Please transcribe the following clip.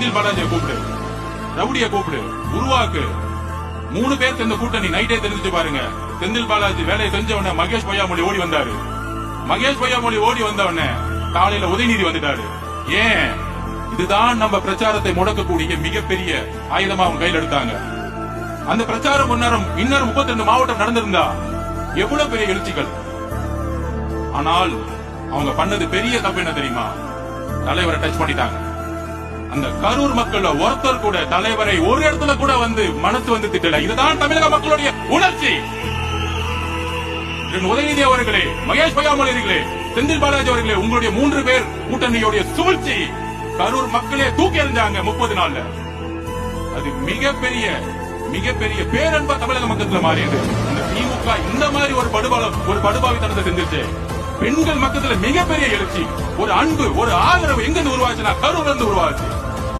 செந்தில் பாலாஜியை கூப்பிடு, ரவுடியை கூப்பிடு, உருவாக்கு. 3 பேர் சேர்ந்த கூட்டணி நைட்டே தெரிஞ்சு பாருங்க. செந்தில் பாலாஜி வேலையை செஞ்ச உடனே மகேஷ் பொய்யாமொழி ஓடி வந்தாரு. மகேஷ் பொய்யாமொழி ஓடி வந்த உடனே காலையில உதயநிதி வந்துட்டாரு. ஏன்? இதுதான் நம்ம பிரச்சாரத்தை முடக்கக்கூடிய மிகப்பெரிய ஆயுதமா அவங்க கையில் எடுத்தாங்க. அந்த பிரச்சாரம் முன்னரும் இன்னொரு 32 மாவட்டம் நடந்திருந்தா எவ்வளவு பெரிய எழுச்சிகள். ஆனால் அவங்க பண்ணது பெரிய தப்பு என்ன தெரியுமா? தலைவரை டச் பண்ணிட்டாங்க. அந்த கரூர் மக்கள் ஒருத்தர் கூட தலைவரை ஒரு இடத்துல கூட வந்து மனசு வந்து திட்டல. இதுதான் தமிழக மக்களுடைய உணர்ச்சி. உதயநிதி அவர்களே, மகேஷ் பொய்யாமொழி அவர்களே, செந்தில் பாலாஜி அவர்களே, உங்களுடைய 3 பேர் கூட்டணியுடைய சூழ்ச்சி கரூர் மக்களே தூக்கி எறிஞ்சாங்க 30 நாள்ல. அது மிகப்பெரிய பேரன்பா தமிழக மக்கத்துல மாறியது. அந்த திமுக இந்த மாதிரி ஒரு படுபாவித்தனத்தை செஞ்சிருச்சு. பெண்கள் மக்கத்துல மிகப்பெரிய எழுச்சி, ஒரு அன்பு, ஒரு ஆதரவு எங்க இருந்து உருவாச்சுன்னா கரூர்ல இருந்து உருவாச்சு.